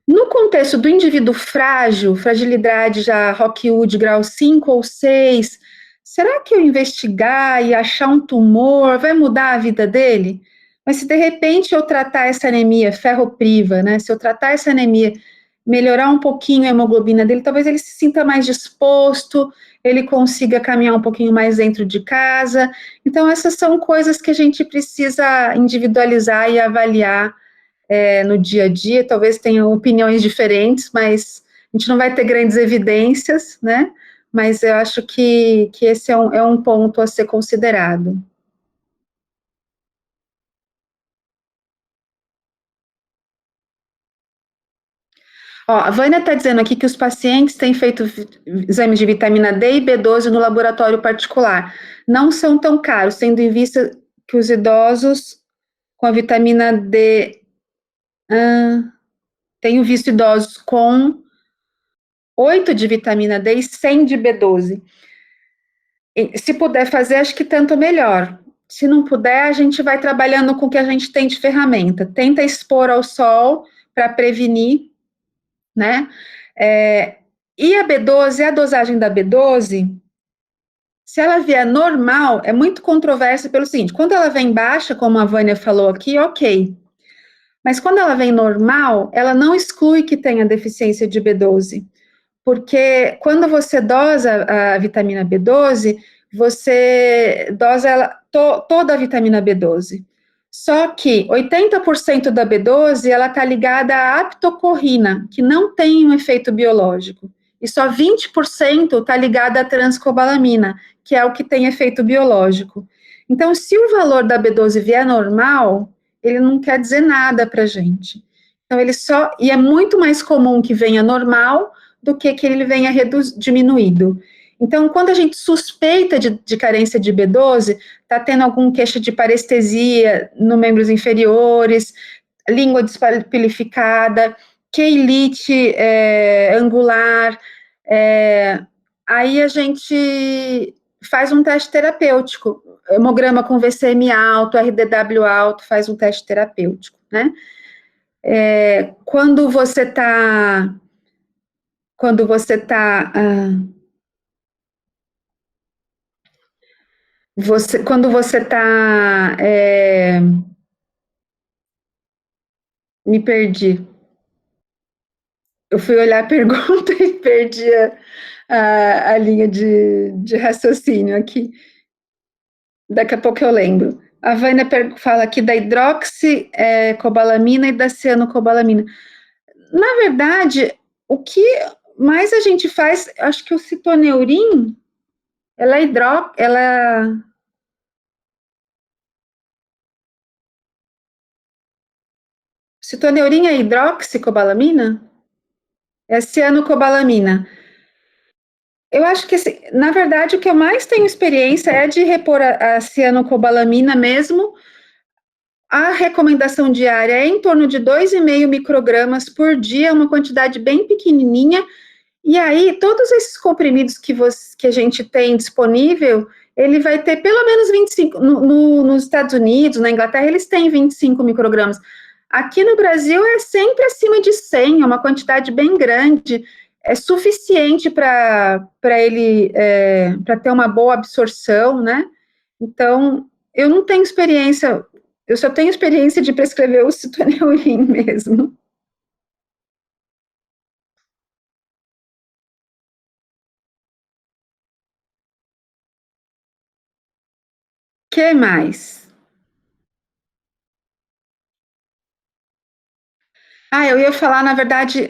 [SPEAKER 1] No contexto do indivíduo frágil, fragilidade já Rockwood grau 5 ou 6, será que eu investigar e achar um tumor vai mudar a vida dele? Mas se de repente eu tratar essa anemia ferropriva, né, se eu tratar essa anemia, melhorar um pouquinho a hemoglobina dele, talvez ele se sinta mais disposto, ele consiga caminhar um pouquinho mais dentro de casa. Então, essas são coisas que a gente precisa individualizar e avaliar no dia a dia. Talvez tenham opiniões diferentes, mas a gente não vai ter grandes evidências, né? Mas eu acho que esse é um ponto a ser considerado. Ó, a Vânia está dizendo aqui que os pacientes têm feito exames de vitamina D e B12 no laboratório particular. Não são tão caros, tendo em vista que os idosos com a vitamina D... tenho visto idosos com 8 de vitamina D e 100 de B12. Se puder fazer, acho que tanto melhor. Se não puder, a gente vai trabalhando com o que a gente tem de ferramenta. Tenta expor ao sol para prevenir, né? E a B12, a dosagem da B12, se ela vier normal, é muito controversa pelo seguinte, quando ela vem baixa, como a Vânia falou aqui, ok. Mas quando ela vem normal, ela não exclui que tenha deficiência de B12. Porque quando você dosa a vitamina B12, você dosa toda a vitamina B12. Só que 80% da B12, ela está ligada à aptocorrina, que não tem um efeito biológico. E só 20% está ligada à transcobalamina, que é o que tem efeito biológico. Então, se o valor da B12 vier normal, ele não quer dizer nada para a gente. Então, e é muito mais comum que venha normal do que ele venha diminuído. Então, quando a gente suspeita de carência de B12, está tendo algum queixa de parestesia nos membros inferiores, língua despilificada, queilite angular, aí a gente faz um teste terapêutico, hemograma com VCM alto, RDW alto, faz um teste terapêutico, né? Quando você está me perdi. Eu fui olhar a pergunta e perdi a linha de raciocínio aqui. Daqui a pouco eu lembro. A Vânia fala aqui da hidroxicobalamina e da cianocobalamina. Na verdade, o que mais a gente faz, acho que o citoneurin, citoneurin é hidroxicobalamina? É cianocobalamina. Eu acho que, na verdade, o que eu mais tenho experiência é de repor a cianocobalamina mesmo. A recomendação diária é em torno de 2,5 microgramas por dia, uma quantidade bem pequenininha, E aí, todos esses comprimidos que a gente tem disponível, ele vai ter pelo menos 25, nos Estados Unidos, na Inglaterra, eles têm 25 microgramas. Aqui no Brasil é sempre acima de 100, é uma quantidade bem grande, é suficiente para ele, para ter uma boa absorção, né? Então, eu não tenho experiência, eu só tenho experiência de prescrever o citoneurin mesmo. Que mais? Ah, eu ia falar, na verdade,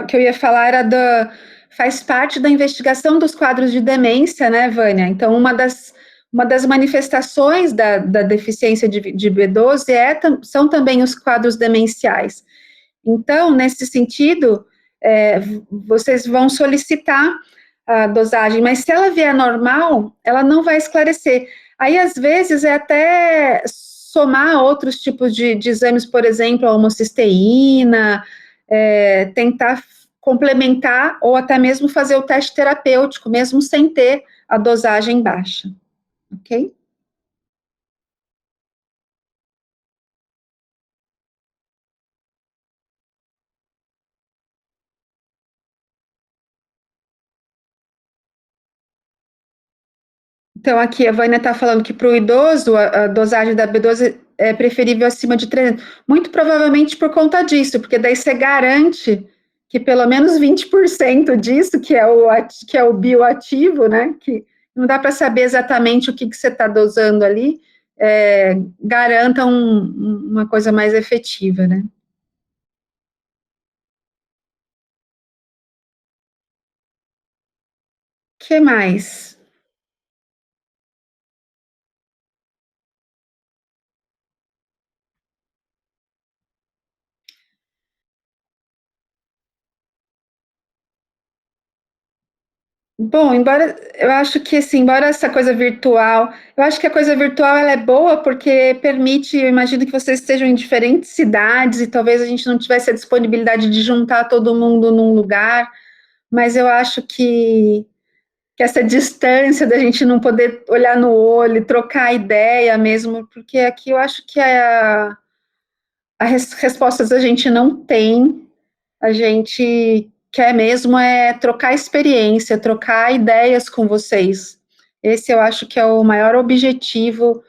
[SPEAKER 1] que eu ia falar era faz parte da investigação dos quadros de demência, né, Vânia? Então, uma das manifestações da deficiência de B12 são também os quadros demenciais. Então, nesse sentido, vocês vão solicitar a dosagem, mas se ela vier normal, ela não vai esclarecer. Aí, às vezes, é até somar outros tipos de exames, por exemplo, a homocisteína, tentar complementar ou até mesmo fazer o teste terapêutico, mesmo sem ter a dosagem baixa, ok? Então, aqui a Vânia está falando que para o idoso a dosagem da B12 é preferível acima de 300. Muito provavelmente por conta disso, porque daí você garante que pelo menos 20% disso, que é o bioativo, né? Que não dá para saber exatamente o que você está dosando ali, garanta uma coisa mais efetiva, né? O que mais? Bom, embora eu acho que assim, embora essa coisa virtual, eu acho que a coisa virtual ela é boa porque permite, eu imagino que vocês estejam em diferentes cidades e talvez a gente não tivesse a disponibilidade de juntar todo mundo num lugar, mas eu acho que essa distância da gente não poder olhar no olho, trocar ideia mesmo, porque aqui eu acho que as respostas a gente não tem, a gente quer mesmo trocar experiência, trocar ideias com vocês. Esse eu acho que é o maior objetivo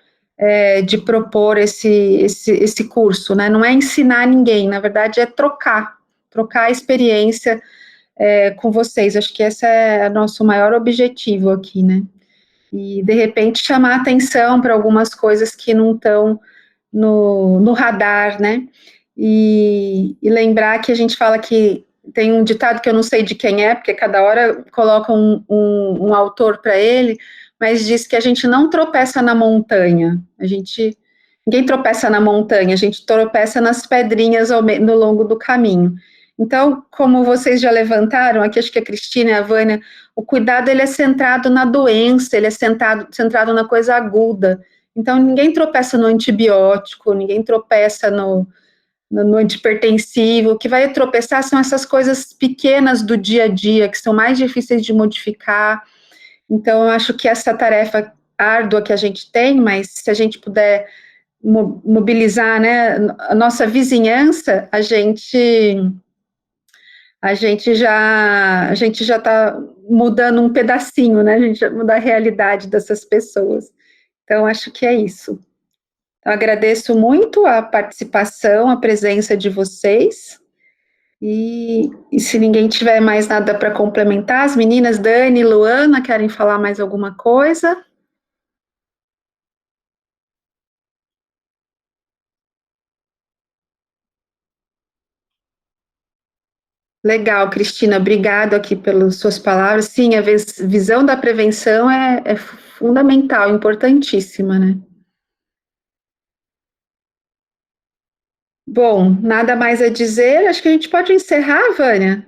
[SPEAKER 1] de propor esse curso, né? Não é ensinar ninguém, na verdade é trocar a experiência com vocês. Acho que esse é o nosso maior objetivo aqui, né? E de repente chamar atenção para algumas coisas que não estão no radar, né? E lembrar que a gente fala que tem um ditado que eu não sei de quem é, porque cada hora coloca um autor para ele, mas diz que a gente não tropeça na montanha, ninguém tropeça na montanha, a gente tropeça nas pedrinhas no longo do caminho. Então, como vocês já levantaram, aqui acho que a Cristina e a Vânia, o cuidado ele é centrado na doença, ele é centrado na coisa aguda. Então, ninguém tropeça no antibiótico, ninguém tropeça no antipertensivo. O que vai tropeçar são essas coisas pequenas do dia a dia, que são mais difíceis de modificar. Então, eu acho que essa tarefa árdua que a gente tem, mas se a gente puder mobilizar, né, a nossa vizinhança, a gente já está mudando um pedacinho, né? A gente já muda a realidade dessas pessoas. Então, acho que é isso. Então, agradeço muito a participação, a presença de vocês. E se ninguém tiver mais nada para complementar, as meninas Dani e Luana querem falar mais alguma coisa? Legal, Cristina, obrigado aqui pelas suas palavras. Sim, a visão da prevenção é fundamental, importantíssima, né? Bom, nada mais a dizer, acho que a gente pode encerrar, Vânia.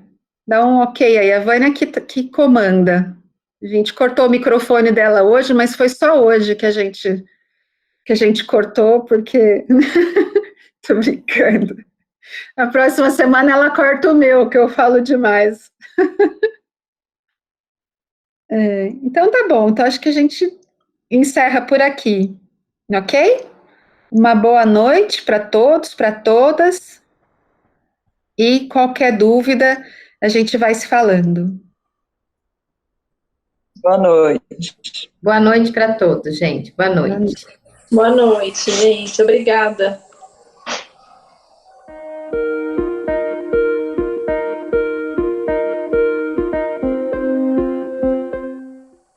[SPEAKER 1] Dá um ok aí, a Vânia que comanda. A gente cortou o microfone dela hoje, mas foi só hoje que a gente cortou, porque. Tô brincando. Na próxima semana ela corta o meu, que eu falo demais. Então tá bom, então acho que a gente encerra por aqui, ok? Uma boa noite para todos, para todas, e qualquer dúvida a gente vai se falando.
[SPEAKER 3] Boa noite.
[SPEAKER 2] Boa noite para todos, gente. Boa noite.
[SPEAKER 4] Boa noite, gente. Obrigada.